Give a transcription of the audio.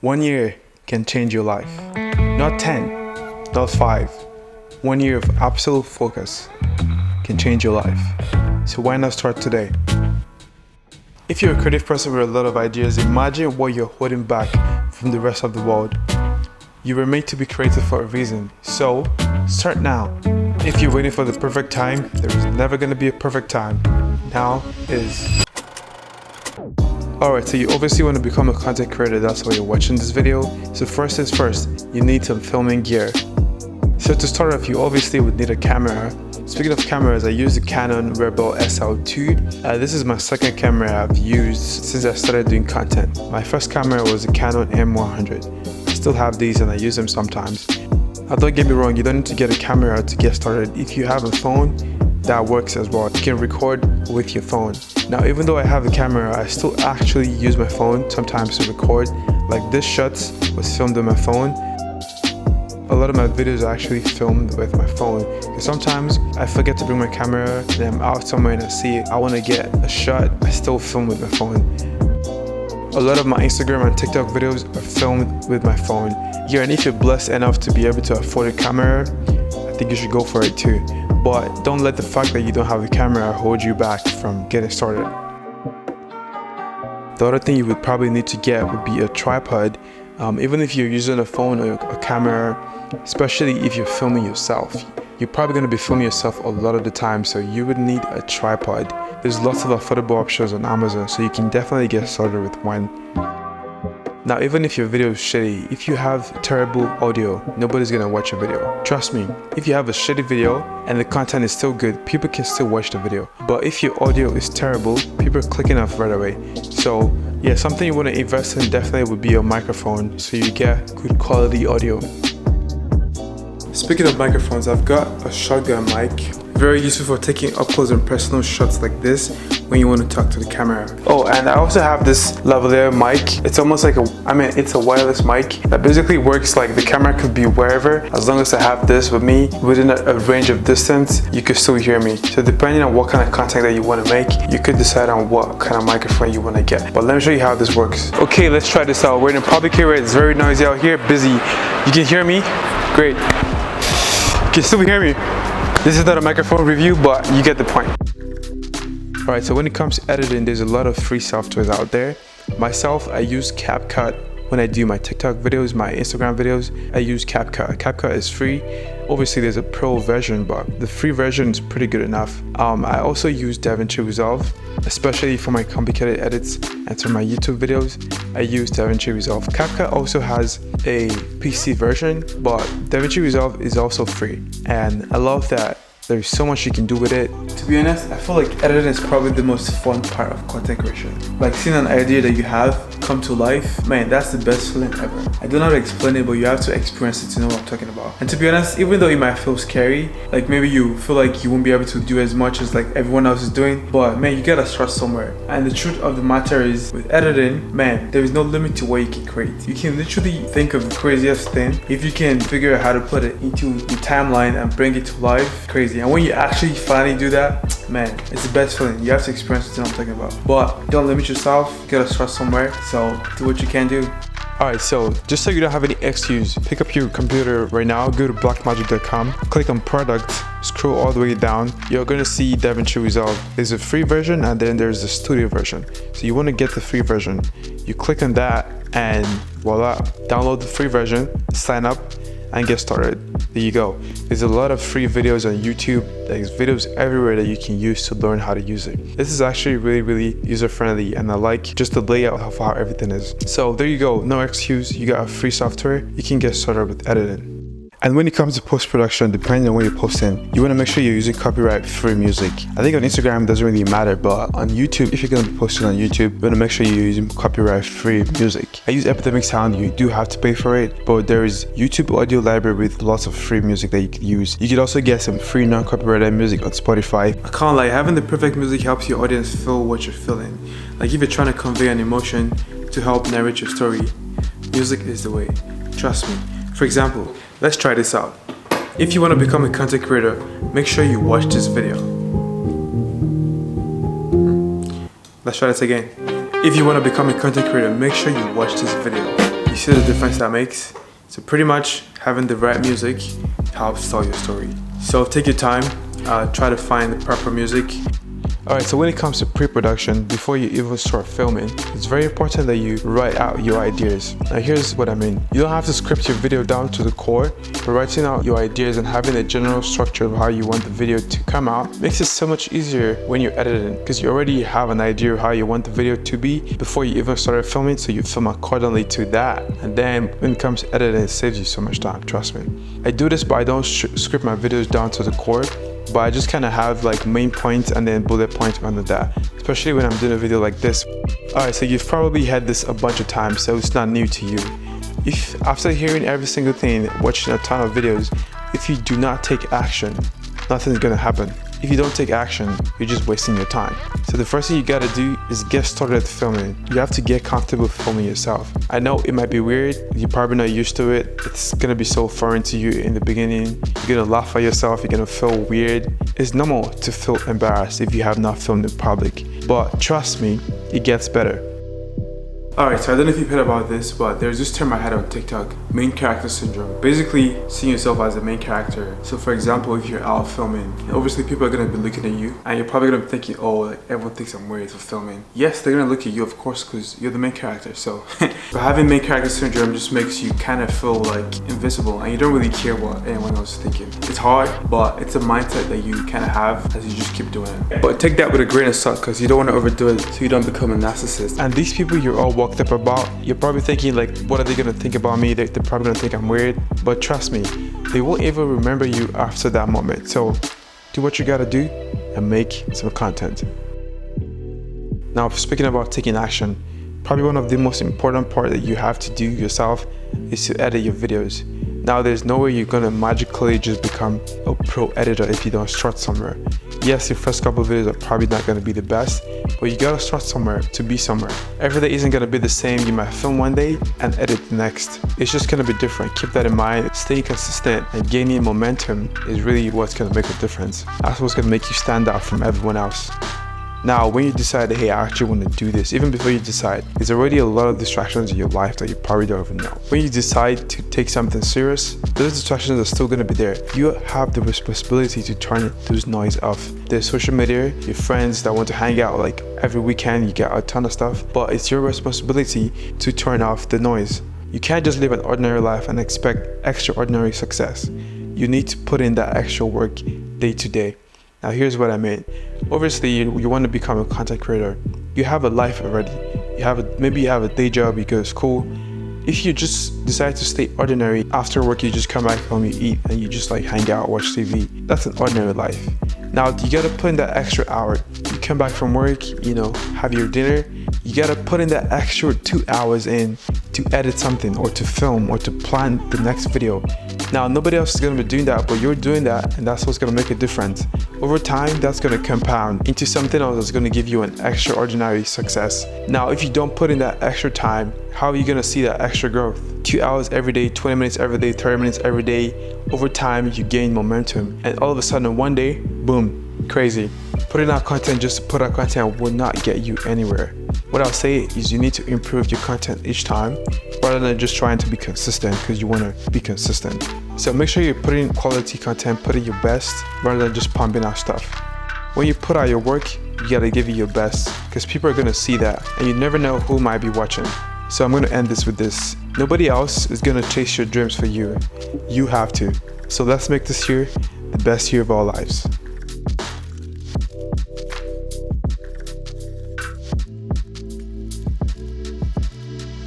1 year can change your life. Not 10, not 5. 1 year of absolute focus can change your life. So why not start today? If you're a creative person with a lot of ideas, imagine what you're holding back from the rest of the world. You were made to be creative for a reason, so start now. If you're waiting for the perfect time, there is never going to be a perfect time. Now is. Alright, so you obviously want to become a content creator, that's why you're watching this video. So first things first, you need some filming gear. So to start off, you obviously would need a camera. Speaking of cameras, I use the Canon Rebel SL2. This is my second camera I've used since I started doing content. My first camera was the Canon M100. I still have these and I use them sometimes. Now don't get me wrong, you don't need to get a camera to get started. If you have a phone, that works as well. You can record with your phone. Now even though I have a camera, I still actually use my phone sometimes to record. Like this shot was filmed on my phone. A lot of my videos are actually filmed with my phone. Because sometimes I forget to bring my camera and I'm out somewhere and I see it. I want to get a shot, I still film with my phone. A lot of my Instagram and TikTok videos are filmed with my phone. Yeah, and if you're blessed enough to be able to afford a camera, I think you should go for it too. But don't let the fact that you don't have a camera hold you back from getting started. The other thing you would probably need to get would be a tripod. Even if you're using a phone or a camera, especially if you're filming yourself. You're probably going to be filming yourself a lot of the time, so you would need a tripod. There's lots of affordable options on Amazon, so you can definitely get started with one. Now even if your video is shitty, if you have terrible audio, nobody's gonna watch your video. Trust me, if you have a shitty video and the content is still good, people can still watch the video. But if your audio is terrible, people are clicking off right away. So yeah, something you want to invest in definitely would be a microphone, so you get good quality audio. Speaking of microphones, I've got a shotgun mic. Very useful for taking up close and personal shots like this when you want to talk to the camera. Oh, and I also have this lavalier mic. It's almost like it's a wireless mic that basically works like the camera could be wherever. As long as I have this with me within a range of distance, you could still hear me. So depending on what kind of content that you want to make, you could decide on what kind of microphone you want to get. But let me show you how this works. Okay, let's try this out. We're in a public area. It's very noisy out here, busy. You can hear me? Great. You can still hear me. This is not a microphone review, but you get the point. Alright, so when it comes to editing, there's a lot of free softwares out there. Myself, I use CapCut when I do my TikTok videos, my Instagram videos. I use CapCut. CapCut is free. Obviously, there's a pro version, but the free version is pretty good enough. I also use DaVinci Resolve, especially for my complicated edits and for my YouTube videos. I use DaVinci Resolve. CapCut also has a PC version, but DaVinci Resolve is also free. And I love that there's so much you can do with it. To be honest, I feel like editing is probably the most fun part of content creation. Like seeing an idea that you have come to life, man, that's the best feeling ever. I don't know how to explain it, but you have to experience it to know what I'm talking about. And to be honest, even though it might feel scary, like maybe you feel like you won't be able to do as much as like everyone else is doing, but man, you gotta start somewhere. And the truth of the matter is, with editing, man, there is no limit to what you can create. You can literally think of the craziest thing. If you can figure out how to put it into the timeline and bring it to life, crazy. And when you actually finally do that, man, it's the best feeling. You have to experience what I'm talking about. But don't limit yourself, you gotta start somewhere. So do what you can do. Alright, so just so you don't have any excuse, pick up your computer right now, go to blackmagic.com, click on product, scroll all the way down. You're gonna see DaVinci Resolve. There's a free version and then there's the studio version. So you wanna get the free version. You click on that and voila, download the free version, sign up, and get started. There you go. There's a lot of free videos on YouTube. There's videos everywhere that you can use to learn how to use it. This is actually really user-friendly, and I like just the layout of how everything is. So there you go, no excuse. You got a free software. You can get started with editing. And when it comes to post-production, depending on what you're posting, you want to make sure you're using copyright-free music. I think on Instagram it doesn't really matter, but on YouTube, if you're going to be posting on YouTube, you want to make sure you're using copyright-free music. I use Epidemic Sound. You do have to pay for it, but there is YouTube audio library with lots of free music that you can use. You can also get some free non-copyrighted music on Spotify. I can't lie, having the perfect music helps your audience feel what you're feeling. Like if you're trying to convey an emotion to help narrate your story, music is the way. Trust me. For example, let's try this out. If you want to become a content creator, make sure you watch this video. Let's try this again. If you want to become a content creator, make sure you watch this video. You see the difference that makes? So pretty much having the right music helps tell your story. So take your time, try to find the proper music. Alright, so when it comes to pre-production, before you even start filming, it's very important that you write out your ideas. Now here's what I mean. You don't have to script your video down to the core, but writing out your ideas and having a general structure of how you want the video to come out makes it so much easier when you're editing, because you already have an idea of how you want the video to be before you even started filming, so you film accordingly to that. And then when it comes to editing, it saves you so much time, trust me. I do this, but I don't script my videos down to the core, but I just kind of have like main points and then bullet points under that, especially when I'm doing a video like this. Alright, so you've probably had this a bunch of times, so it's not new to you. If after hearing every single thing, watching a ton of videos, if you do not take action, nothing's gonna happen. If you don't take action, you're just wasting your time. So the first thing you gotta do is get started filming. You have to get comfortable filming yourself. I know it might be weird, you're probably not used to it. It's gonna be so foreign to you in the beginning. You're gonna laugh at yourself, you're gonna feel weird. It's normal to feel embarrassed if you have not filmed in public. But trust me, it gets better. Alright, so I don't know if you've heard about this, but there's this term I had on TikTok, main character syndrome. Basically, seeing yourself as a main character. So for example, if you're out filming, obviously people are going to be looking at you, and you're probably going to be thinking, oh, like, everyone thinks I'm weird for filming. Yes, they're going to look at you, of course, because you're the main character. So but having main character syndrome just makes you kind of feel like invisible, and you don't really care what anyone else is thinking. It's hard, but it's a mindset that you kind of have as you just keep doing it. But take that with a grain of salt, because you don't want to overdo it so you don't become a narcissist. And these people you're all walked up about, you're probably thinking like, what are they gonna think about me? They're probably gonna think I'm weird. But trust me, they won't even remember you after that moment. So do what you gotta do and make some content. Now, speaking about taking action, probably one of the most important part that you have to do yourself is to edit your videos. Now, there's no way you're gonna magically just become a pro editor if you don't start somewhere. Yes, your first couple of videos are probably not gonna be the best, but you gotta start somewhere to be somewhere. Every day isn't gonna be the same. You might film one day and edit the next. It's just gonna be different. Keep that in mind. Staying consistent and gaining momentum is really what's gonna make a difference. That's what's gonna make you stand out from everyone else. Now, when you decide, hey, I actually want to do this, even before you decide, there's already a lot of distractions in your life that you probably don't even know. When you decide to take something serious, those distractions are still going to be there. You have the responsibility to turn those noise off. There's social media, your friends that want to hang out like every weekend, you get a ton of stuff, but it's your responsibility to turn off the noise. You can't just live an ordinary life and expect extraordinary success. You need to put in that extra work day to day. Now here's what I mean. Obviously, you want to become a content creator. You have a life already. Maybe you have a day job, you go to school. If you just decide to stay ordinary, after work you just come back home, you eat, and you just like hang out, watch TV. That's an ordinary life. Now you gotta put in that extra hour. You come back from work, have your dinner. You gotta put in that extra 2 hours in to edit something or to film or to plan the next video. Now, nobody else is gonna be doing that, but you're doing that, and that's what's gonna make a difference. Over time, that's gonna compound into something else that's gonna give you an extraordinary success. Now, if you don't put in that extra time, how are you gonna see that extra growth? 2 hours every day, 20 minutes every day, 30 minutes every day. Over time, you gain momentum, and all of a sudden, one day, boom, crazy. Putting out content just to put out content will not get you anywhere. What I'll say is you need to improve your content each time rather than just trying to be consistent because you want to be consistent. So make sure you're putting quality content, putting your best rather than just pumping out stuff. When you put out your work, you gotta give it your best because people are gonna see that and you never know who might be watching. So I'm gonna end this with this. Nobody else is gonna chase your dreams for you. You have to. So let's make this year the best year of our lives.